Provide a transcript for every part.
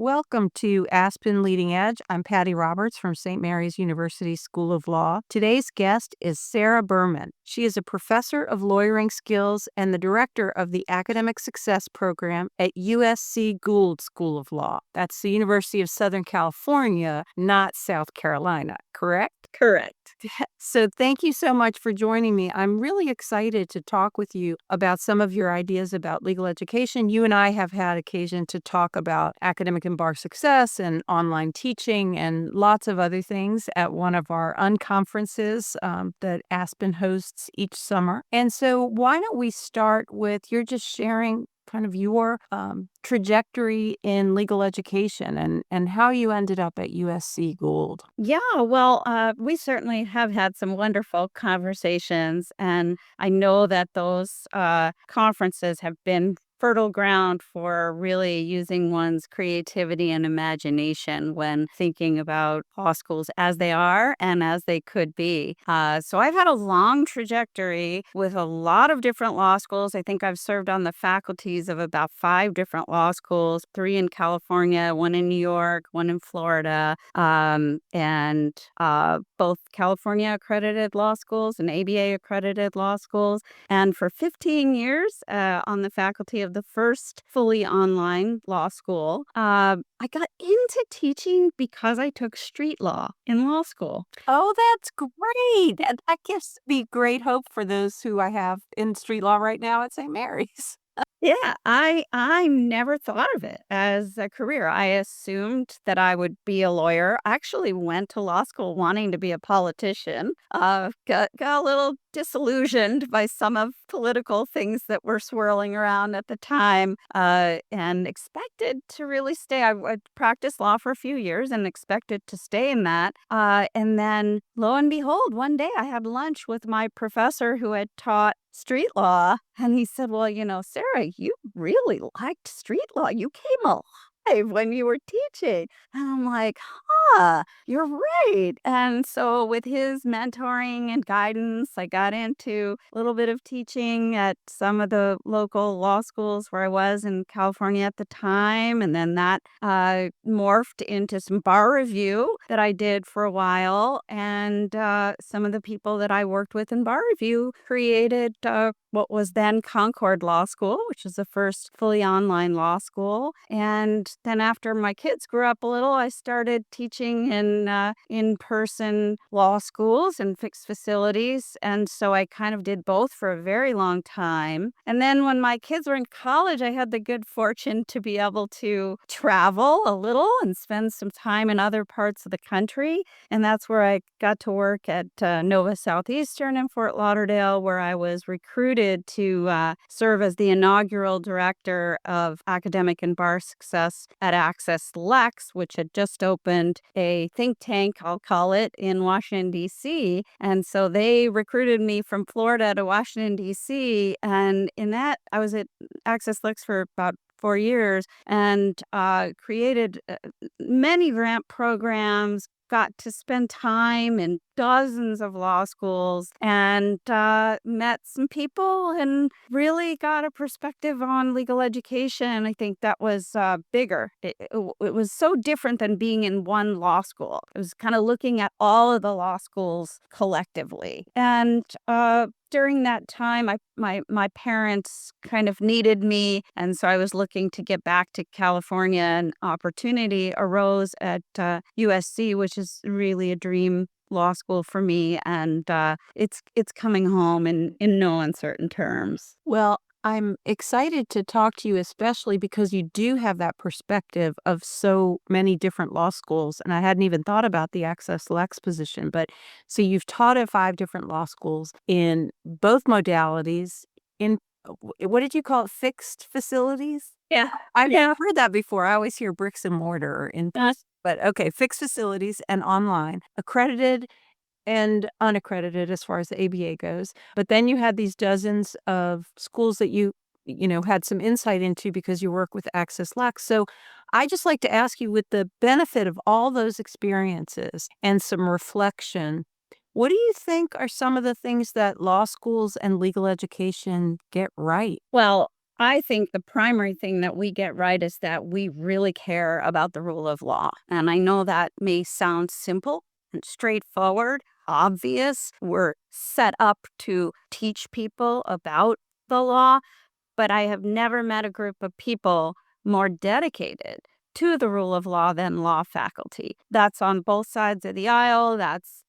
Welcome to Aspen Leading Edge. I'm Patty Roberts from St. Mary's University School of Law. Today's guest is Sara Berman. She is a professor of lawyering skills and the director of the Academic Success Program at USC Gould School of Law. That's the University of Southern California, not South Carolina, correct? Correct. So thank you so much for joining me. I'm really excited to talk with you about some of your ideas about legal education. You and I have had occasion to talk about academic and bar success and online teaching and lots of other things at one of our unconferences that Aspen hosts each summer. And so why don't we start with you're just sharing kind of your trajectory in legal education and how you ended up at USC Gould. Yeah, well, we certainly have had some wonderful conversations, and I know that those conferences have been fertile ground for really using one's creativity and imagination when thinking about law schools as they are and as they could be. So I've had a long trajectory with a lot of different law schools. I think I've served on the faculties of about 5 different law schools, 3 in California, 1 in New York, 1 in Florida, and both California accredited law schools and ABA accredited law schools. And for 15 years on the faculty of the first fully online law school, I got into teaching because I took street law in law school. Oh, that's great. And I guess be great hope for those who I have in street law right now at St. Mary's. Yeah, I never thought of it as a career. I assumed that I would be a lawyer. I actually went to law school wanting to be a politician. Got a little disillusioned by some of political things that were swirling around at the time, and expected to really stay. I practiced law for a few years and expected to stay in that. And then, lo and behold, one day I had lunch with my professor who had taught street law. And he said, well, Sarah, you really liked street law. You came alive when you were teaching. And I'm like, you're right. And so with his mentoring and guidance, I got into a little bit of teaching at some of the local law schools where I was in California at the time. And then that morphed into some bar review that I did for a while. And some of the people that I worked with in bar review created what was then Concord Law School, which is the first fully online law school. And then after my kids grew up a little, I started teaching in in-person law schools and fixed facilities. And so I kind of did both for a very long time. And then when my kids were in college, I had the good fortune to be able to travel a little and spend some time in other parts of the country. And that's where I got to work at Nova Southeastern in Fort Lauderdale, where I was recruited to serve as the inaugural director of academic and bar success at Access Lex, which had just opened a think tank, I'll call it, in Washington, D.C. And so they recruited me from Florida to Washington, D.C. And in that, I was at Access Lex for about 4 years and created many grant programs, got to spend time in dozens of law schools and met some people and really got a perspective on legal education. I think that was bigger. It was so different than being in one law school. It was kind of looking at all of the law schools collectively. And during that time, my parents kind of needed me, and so I was looking to get back to California. An opportunity arose at USC, which is really a dream law school for me, and it's coming home in no uncertain terms. Well, I'm excited to talk to you, especially because you do have that perspective of so many different law schools. And I hadn't even thought about the Access Lex position. But so you've taught at 5 different law schools in both modalities. In what did you call it? Fixed facilities? Yeah, I've yeah. heard that before. I always hear bricks and mortar or in person. But okay, fixed facilities and online, accredited and unaccredited as far as the ABA goes. But then you had these dozens of schools that you had some insight into because you work with Access Lex. So I just like to ask you, with the benefit of all those experiences and some reflection, what do you think are some of the things that law schools and legal education get right? Well, I think the primary thing that we get right is that we really care about the rule of law. And I know that may sound simple and straightforward, obvious. We're set up to teach people about the law, but I have never met a group of people more dedicated to the rule of law than law faculty. That's on both sides of the aisle. That's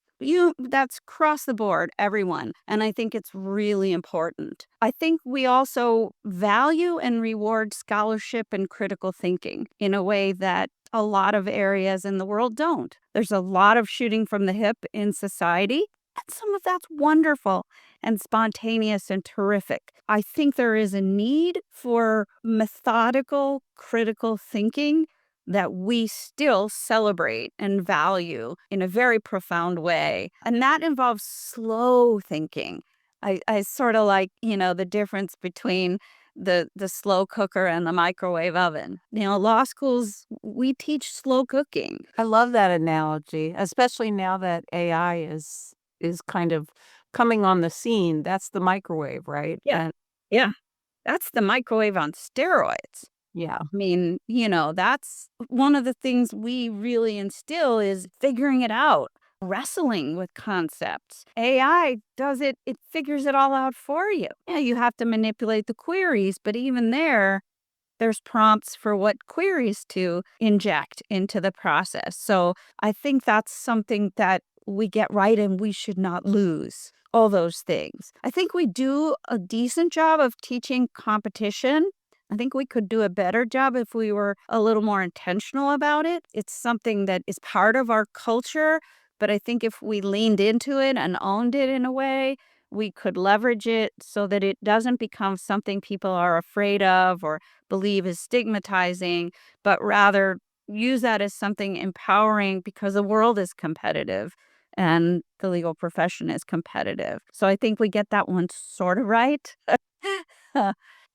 across the board, everyone. And I think it's really important. I think we also value and reward scholarship and critical thinking in a way that a lot of areas in the world don't. There's a lot of shooting from the hip in society, and some of that's wonderful and spontaneous and terrific. I think there is a need for methodical, critical thinking that we still celebrate and value in a very profound way. And that involves slow thinking. I sort of like, the difference between the slow cooker and the microwave oven. Law schools, we teach slow cooking. I love that analogy, especially now that AI is kind of coming on the scene. That's the microwave, right? Yeah. And Yeah. That's the microwave on steroids. yeah. I mean, that's one of the things we really instill is figuring it out, wrestling with concepts. AI does it, it figures it all out for you. Yeah, you have to manipulate the queries, but even there's prompts for what queries to inject into the process. So I think that's something that we get right and we should not lose. All those things. I think we do a decent job of teaching competition. I think we could do a better job if we were a little more intentional about it. It's something that is part of our culture, but I think if we leaned into it and owned it in a way, we could leverage it so that it doesn't become something people are afraid of or believe is stigmatizing, but rather use that as something empowering because the world is competitive and the legal profession is competitive. So I think we get that one sort of right.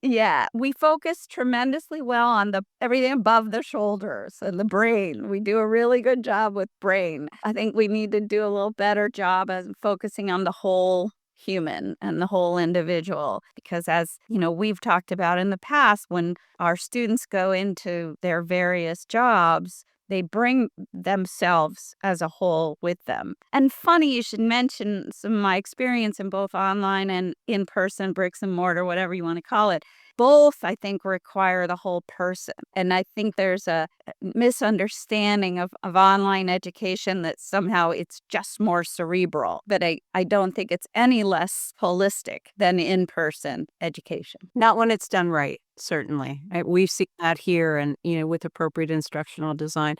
Yeah, we focus tremendously well on the everything above the shoulders and the brain. We do a really good job with brain. I think we need to do a little better job as focusing on the whole human and the whole individual because as we've talked about in the past when our students go into their various jobs, they bring themselves as a whole with them. And funny you should mention some of my experience in both online and in person, bricks and mortar, whatever you want to call it. Both, I think, require the whole person. And I think there's a misunderstanding of online education that somehow it's just more cerebral. But I don't think it's any less holistic than in person education. Not when it's done right, certainly. We've seen that here and, with appropriate instructional design.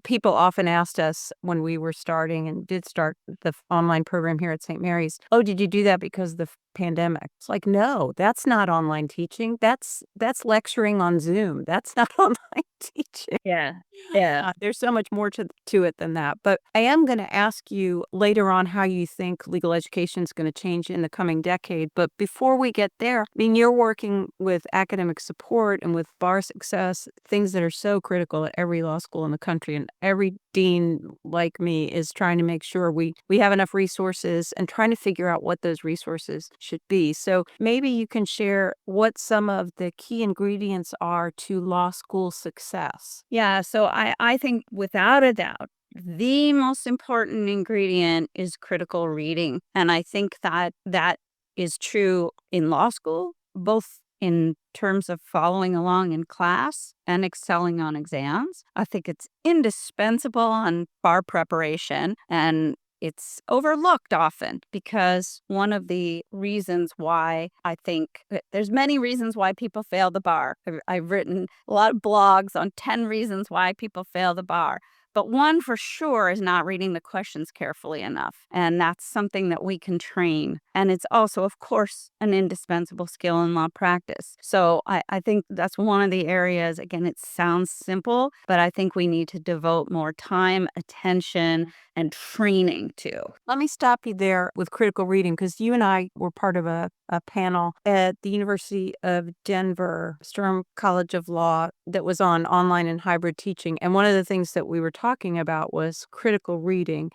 People often asked us when we were starting and did start the online program here at St. Mary's, "Oh, did you do that because of the pandemic?" It's like, "No, that's not online teaching. That's lecturing on Zoom. That's not online teaching." Yeah. Yeah. There's so much more to it than that. But I am going to ask you later on how you think legal education is going to change in the coming decade. But before we get there, I mean, you're working with academic support and with bar success, things that are so critical at every law school in the country. And every dean like me is trying to make sure we have enough resources and trying to figure out what those resources should be. So maybe you can share what some of the key ingredients are to law school success. Yeah, so I think without a doubt, the most important ingredient is critical reading. And I think that that is true in law school, both in terms of following along in class and excelling on exams. I think it's indispensable on bar preparation and it's overlooked often because one of the reasons why I think there's many reasons why people fail the bar. I've written a lot of blogs on 10 reasons why people fail the bar. But one for sure is not reading the questions carefully enough. And that's something that we can train. And it's also, of course, an indispensable skill in law practice. So I think that's one of the areas, again, it sounds simple, but I think we need to devote more time, attention, and training to. Let me stop you there with critical reading because you and I were part of a panel at the University of Denver, Sturm College of Law, that was on online and hybrid teaching. And one of the things that we were talking about was critical reading.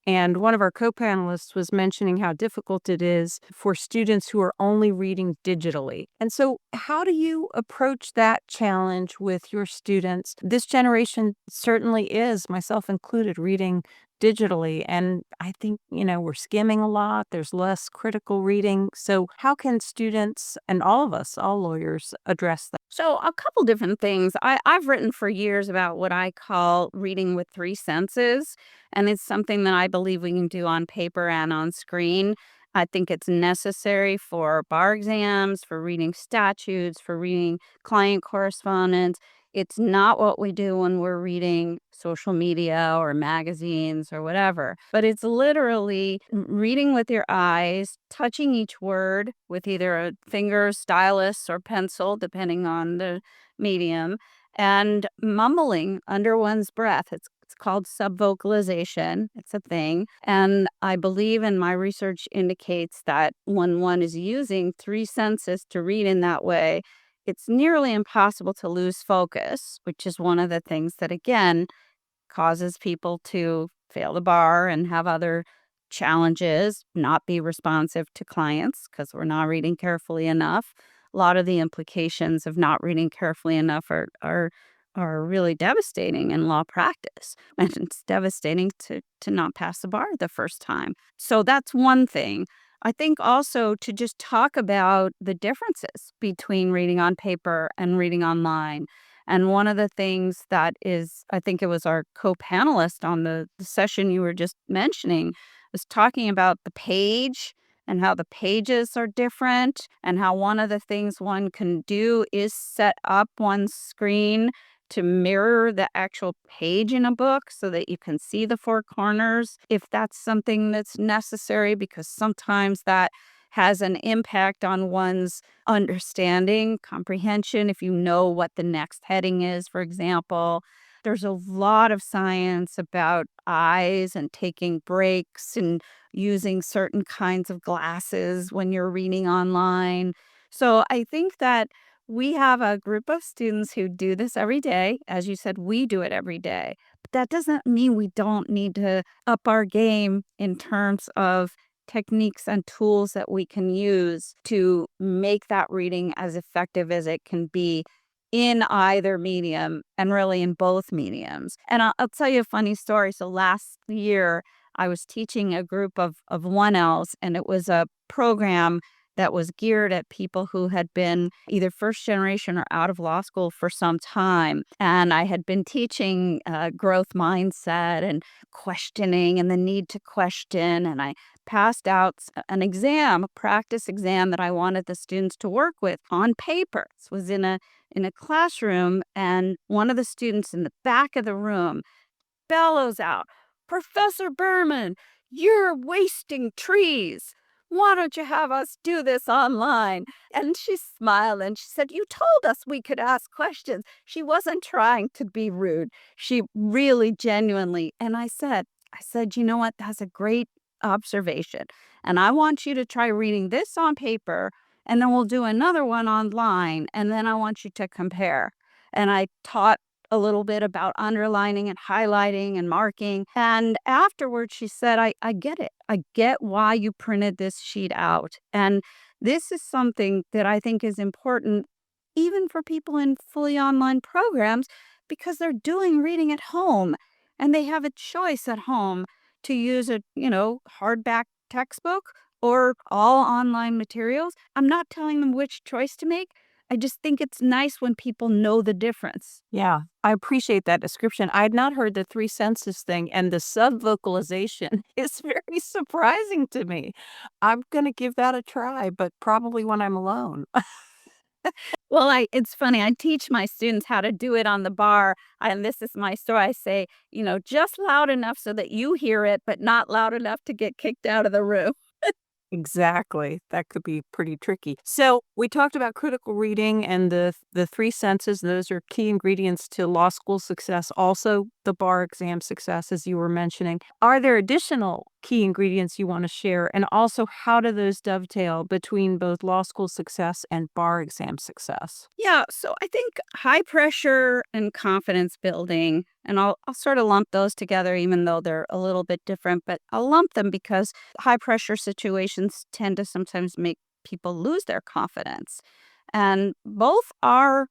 And one of our co-panelists was mentioning how difficult it is for students who are only reading digitally. And so, how do you approach that challenge with your students? This generation certainly is, myself included, reading digitally. And I think, we're skimming a lot. There's less critical reading. So, how can students and all of us, all lawyers, address that? So, a couple different things. I've written for years about what I call reading with three senses, and it's something that I believe we can do on paper and on screen. I think it's necessary for bar exams, for reading statutes, for reading client correspondence. It's not what we do when we're reading social media or magazines or whatever, but it's literally reading with your eyes, touching each word with either a finger, stylus, or pencil, depending on the medium, and mumbling under one's breath. It's called subvocalization. It's a thing. And I believe, and my research indicates that when one is using three senses to read in that way, it's nearly impossible to lose focus, which is one of the things that, again, causes people to fail the bar and have other challenges, not be responsive to clients because we're not reading carefully enough. A lot of the implications of not reading carefully enough are really devastating in law practice. And it's devastating to not pass the bar the first time. So that's one thing. I think also to just talk about the differences between reading on paper and reading online. And one of the things that is, I think it was our co-panelist on the session you were just mentioning, was talking about the page and how the pages are different, and how one of the things one can do is set up one's screen to mirror the actual page in a book so that you can see the four corners if that's something that's necessary, because sometimes that has an impact on one's understanding, comprehension, if you know what the next heading is, for example. There's a lot of science about eyes and taking breaks and using certain kinds of glasses when you're reading online. So I think that we have a group of students who do this every day. As you said, we do it every day. But that doesn't mean we don't need to up our game in terms of techniques and tools that we can use to make that reading as effective as it can be in either medium, and really in both mediums. And I'll tell you a funny story. So last year, I was teaching a group of 1Ls, and it was a program that was geared at people who had been either first generation or out of law school for some time. And I had been teaching growth mindset and questioning and the need to question. And I passed out an exam, a practice exam that I wanted the students to work with on paper. This was in a classroom, and one of the students in the back of the room bellows out, "Professor Berman, you're wasting trees. Why don't you have us do this online?" And she smiled and she said, "You told us we could ask questions." She wasn't trying to be rude. She really genuinely. And I said, "You know what? That's a great observation. And I want you to try reading this on paper, and then we'll do another one online. And then I want you to compare." And I taught a little bit about underlining and highlighting and marking. And afterwards, she said, I get it. I get why you printed this sheet out. And this is something that I think is important, even for people in fully online programs, because they're doing reading at home and they have a choice at home to use a, hardback textbook or all online materials. I'm not telling them which choice to make. I just think it's nice when people know the difference. Yeah, I appreciate that description. I had not heard the three senses thing, and the subvocalization is very surprising to me. I'm going to give that a try, but probably when I'm alone. Well, it's funny. I teach my students how to do it on the bar, and this is my story. I say, just loud enough so that you hear it, but not loud enough to get kicked out of the room. Exactly. That could be pretty tricky. So, we talked about critical reading and the three senses. Those are key ingredients to law school success, also the bar exam success, as you were mentioning. Are there additional key ingredients you want to share? And also, how do those dovetail between both law school success and bar exam success? Yeah, so I think high pressure and confidence building, and I'll sort of lump those together, even though they're a little bit different, but I'll lump them because high pressure situations tend to sometimes make people lose their confidence. And both are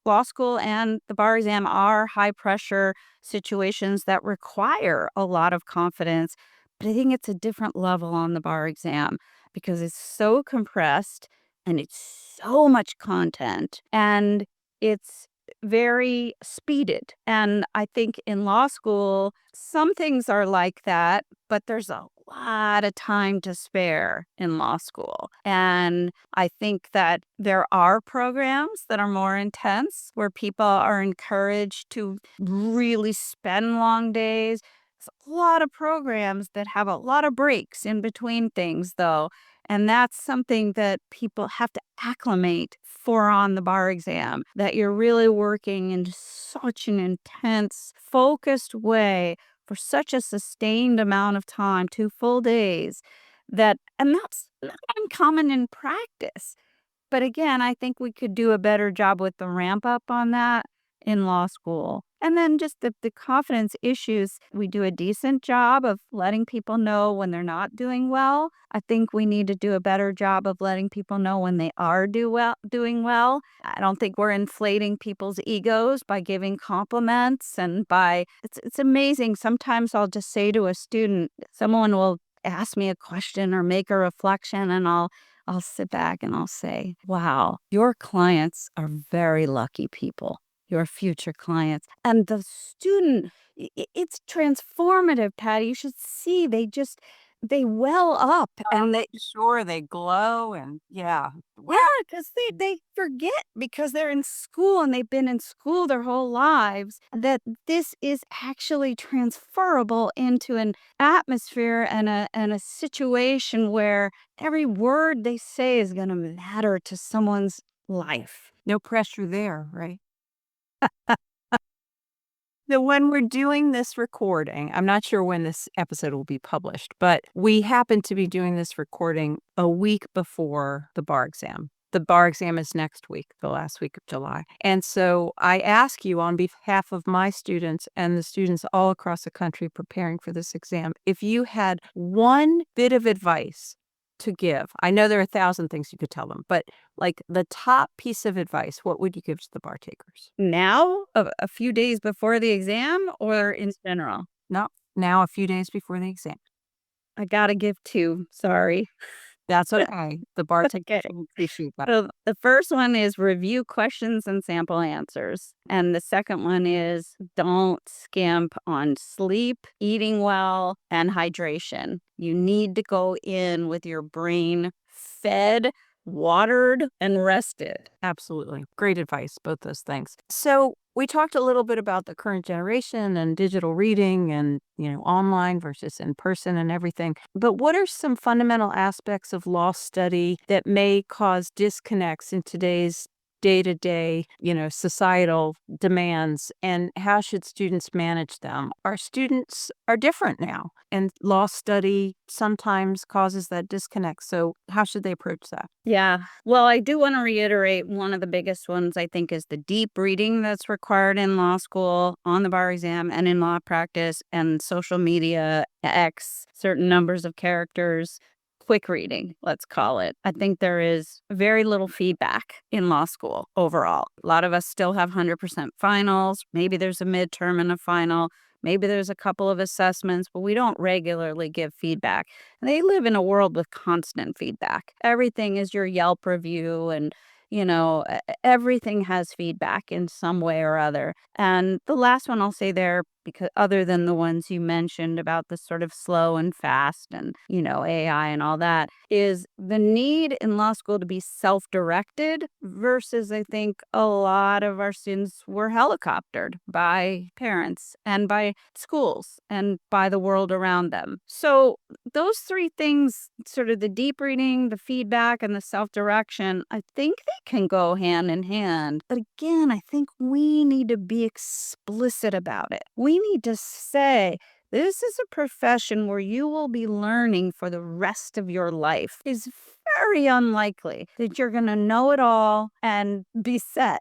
law school and the bar exam are high pressure situations that require a lot of confidence. But I think it's a different level on the bar exam because it's so compressed and it's so much content and it's very speeded. And I think in law school, some things are like that, but there's a lot of time to spare in law school. And I think that there are programs that are more intense where people are encouraged to really spend long days. There's a lot of programs that have a lot of breaks in between things, though. And that's something that people have to acclimate for on the bar exam, that you're really working in such an intense, focused way for such a sustained amount of time, 2 full days, and that's not uncommon in practice. But again, I think we could do a better job with the ramp up on that in law school. And then just the confidence issues, we do a decent job of letting people know when they're not doing well. I think we need to do a better job of letting people know when they are doing well. I don't think we're inflating people's egos by giving compliments and by it's amazing. Sometimes I'll just say to a student, someone will ask me a question or make a reflection and I'll sit back and I'll say, wow, your clients are very lucky people, your future clients. And the student, it's transformative, Patty. You should see, they well up and they, Sure, they glow and yeah. yeah, because they forget because they're in school and they've been in school their whole lives that this is actually transferable into an atmosphere and a situation where every word they say is going to matter to someone's life. No pressure there, right? So when we're doing this recording, I'm not sure when this episode will be published, but we happen to be doing this recording a week before the bar exam. The bar exam is next week, the last week of July. And so I ask you on behalf of my students and the students all across the country preparing for this exam, if you had one bit of advice to give. I know there are 1,000 things you could tell them, but like the top piece of advice, what would you give to the bar takers? Now, a few days before the exam or in general? No, now a few days before the exam. I got to give two. Sorry. That's okay. The bar takers Okay. will appreciate that. So the first one is review questions and sample answers. And the second one is don't skimp on sleep, eating well, and hydration. You need to go in with your brain fed, watered, and rested. Absolutely. Great advice, both those things. So we talked a little bit about the current generation and digital reading and, online versus in person and everything. But what are some fundamental aspects of law study that may cause disconnects in today's day-to-day, societal demands, and how should students manage them? Our students are different now, and law study sometimes causes that disconnect. So how should they approach that? Yeah. Well, I do want to reiterate one of the biggest ones, I think, is the deep reading that's required in law school, on the bar exam, and in law practice, and social media, X, certain numbers of characters, quick reading, let's call it. I think there is very little feedback in law school overall. A lot of us still have 100% finals. Maybe there's a midterm and a final. Maybe there's a couple of assessments, but we don't regularly give feedback. And they live in a world with constant feedback. Everything is your Yelp review and everything has feedback in some way or other. And the last one I'll say there, because other than the ones you mentioned about the sort of slow and fast and, AI and all that, is the need in law school to be self-directed versus I think a lot of our students were helicoptered by parents and by schools and by the world around them. So those three things, sort of the deep reading, the feedback, and the self-direction, I think they can go hand in hand. But again, I think we need to be explicit about it. We need to say, This is a profession where you will be learning for the rest of your life. It's very unlikely that you're going to know it all and be set.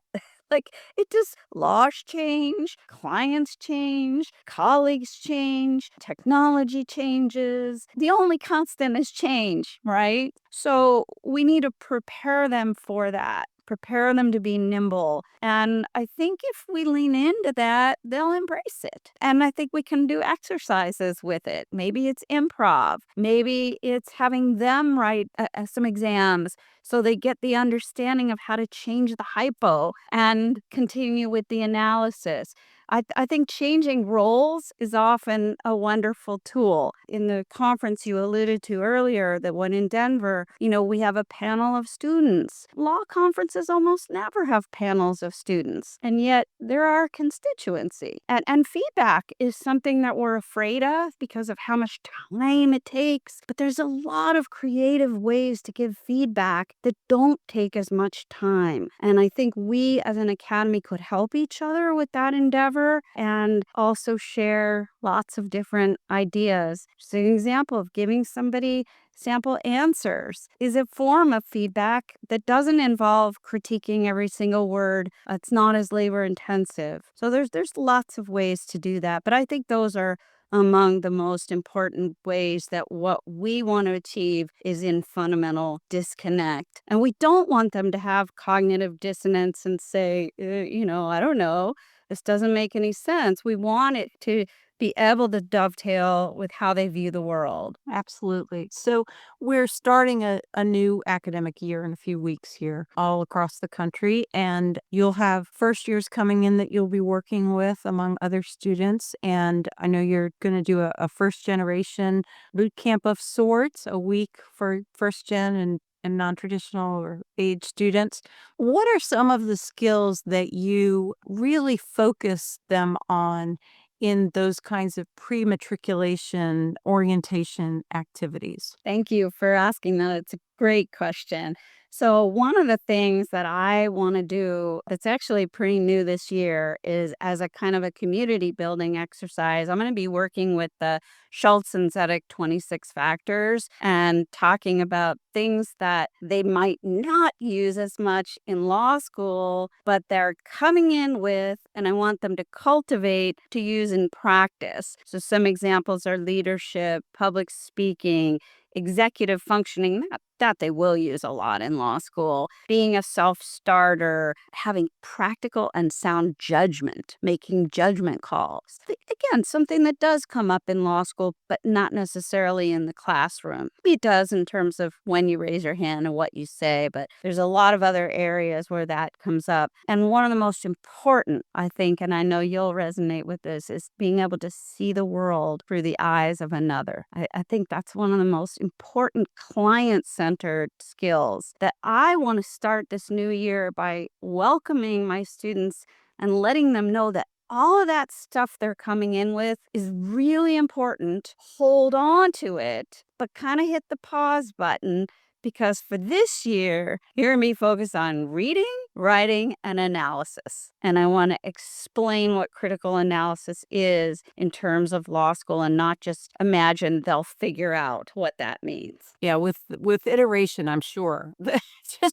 Like, it just, laws change, clients change, colleagues change, technology changes. The only constant is change, right? So we need to prepare them for that. Prepare them to be nimble. And I think if we lean into that, they'll embrace it. And I think we can do exercises with it. Maybe it's improv. Maybe it's having them write some exams so they get the understanding of how to change the hypo and continue with the analysis. I think changing roles is often a wonderful tool. In the conference you alluded to earlier, the one in Denver, we have a panel of students. Law conferences almost never have panels of students, and yet there are constituency. And feedback is something that we're afraid of because of how much time it takes. But there's a lot of creative ways to give feedback that don't take as much time. And I think we as an academy could help each other with that endeavor and also share lots of different ideas. Just an example of giving somebody sample answers is a form of feedback that doesn't involve critiquing every single word. It's not as labor intensive. So there's lots of ways to do that. But I think those are among the most important ways that what we want to achieve is in fundamental disconnect. And we don't want them to have cognitive dissonance and say, I don't know, this doesn't make any sense. We want it to be able to dovetail with how they view the world. Absolutely. So we're starting a new academic year in a few weeks here all across the country, and you'll have first years coming in that you'll be working with among other students. And I know you're going to do a first generation boot camp of sorts, a week for first gen and non-traditional or age students. What are some of the skills that you really focus them on in those kinds of pre-matriculation orientation activities? Thank you for asking that. It's a great question. So, one of the things that I want to do that's actually pretty new this year is as a kind of a community building exercise. I'm going to be working with the Schultz and Zedek 26 factors and talking about things that they might not use as much in law school, but they're coming in with, and I want them to cultivate to use in practice. So, some examples are leadership, public speaking, executive functioning, that they will use a lot in law school, being a self-starter, having practical and sound judgment, making judgment calls. Again, something that does come up in law school, but not necessarily in the classroom. It does in terms of when you raise your hand and what you say, but there's a lot of other areas where that comes up. And one of the most important, I think, and I know you'll resonate with this, is being able to see the world through the eyes of another. I think that's one of the most important client-centered skills that I want to start this new year by welcoming my students and letting them know that all of that stuff they're coming in with is really important. Hold on to it, but kind of hit the pause button because for this year, hear me focus on reading, writing, and analysis. And I want to explain what critical analysis is in terms of law school and not just imagine they'll figure out what that means. Yeah, with iteration, I'm sure.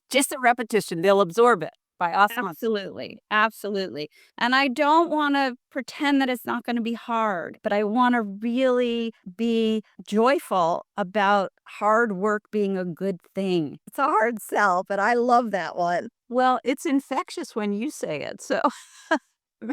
Just a repetition, they'll absorb it by osmosis. Absolutely. Absolutely. And I don't want to pretend that it's not going to be hard, but I want to really be joyful about hard work being a good thing. It's a hard sell, but I love that one. Well, it's infectious when you say it, so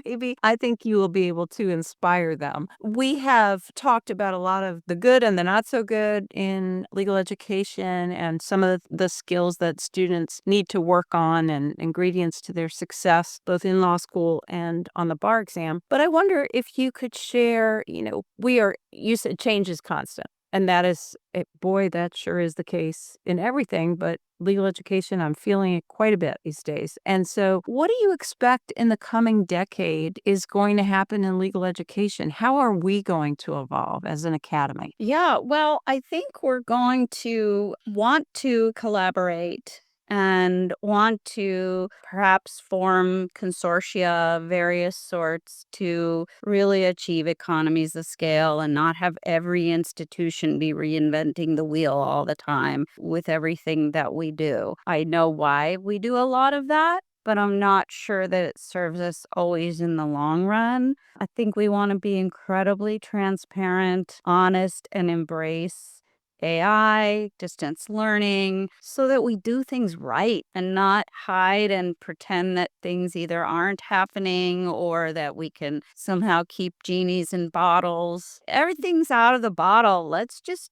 maybe I think you will be able to inspire them. We have talked about a lot of the good and the not so good in legal education and some of the skills that students need to work on and ingredients to their success, both in law school and on the bar exam. But I wonder if you could share, you said change is constant. And that is, boy, that sure is the case in everything, but legal education, I'm feeling it quite a bit these days. And so, what do you expect in the coming decade is going to happen in legal education? How are we going to evolve as an academy? Yeah, well, I think we're going to want to collaborate and want to perhaps form consortia of various sorts to really achieve economies of scale and not have every institution be reinventing the wheel all the time with everything that we do. I know why we do a lot of that, but I'm not sure that it serves us always in the long run. I think we want to be incredibly transparent, honest, and embrace AI, distance learning, so that we do things right and not hide and pretend that things either aren't happening or that we can somehow keep genies in bottles. Everything's out of the bottle. Let's just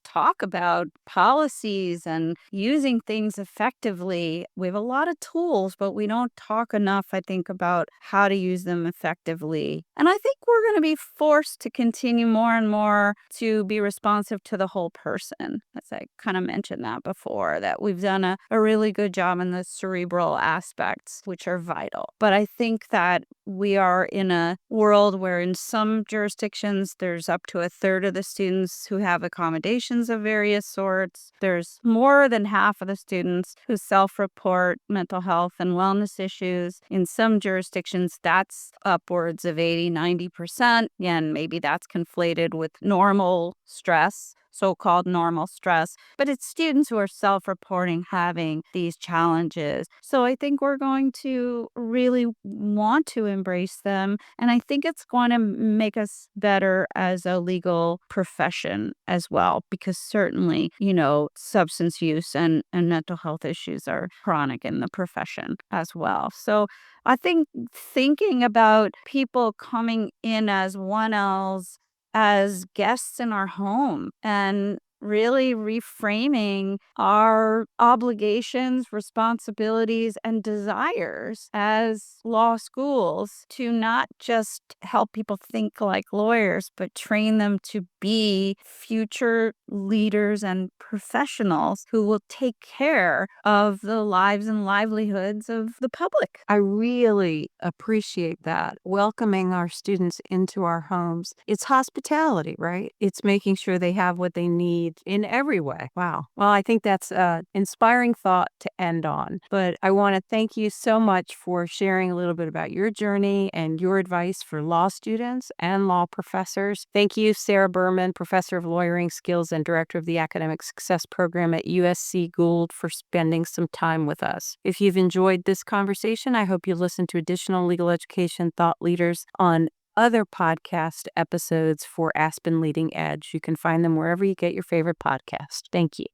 talk about policies and using things effectively. We have a lot of tools, but we don't talk enough, I think, about how to use them effectively. And I think we're going to be forced to continue more and more to be responsive to the whole person. As I kind of mentioned that before, that we've done a really good job in the cerebral aspects, which are vital. But I think that we are in a world where in some jurisdictions, there's up to a third of the students who have accommodations of various sorts. There's more than half of the students who self-report mental health and wellness issues. In some jurisdictions, that's upwards of 80-90%. And maybe that's conflated with normal stress, so-called normal stress, but it's students who are self-reporting having these challenges. So I think we're going to really want to embrace them, and I think it's going to make us better as a legal profession as well, because certainly, substance use and mental health issues are chronic in the profession as well. So I think thinking about people coming in as 1Ls as guests in our home and really reframing our obligations, responsibilities, and desires as law schools to not just help people think like lawyers, but train them to be future leaders and professionals who will take care of the lives and livelihoods of the public. I really appreciate that. Welcoming our students into our homes. It's hospitality, right? It's making sure they have what they need in every way. Wow. Well, I think that's an inspiring thought to end on. But I want to thank you so much for sharing a little bit about your journey and your advice for law students and law professors. Thank you, Sara Berman, Professor of Lawyering Skills and Director of the Academic Success Program at USC Gould, for spending some time with us. If you've enjoyed this conversation, I hope you listen to additional legal education thought leaders on other podcast episodes for Aspen Leading Edge. You can find them wherever you get your favorite podcast. Thank you.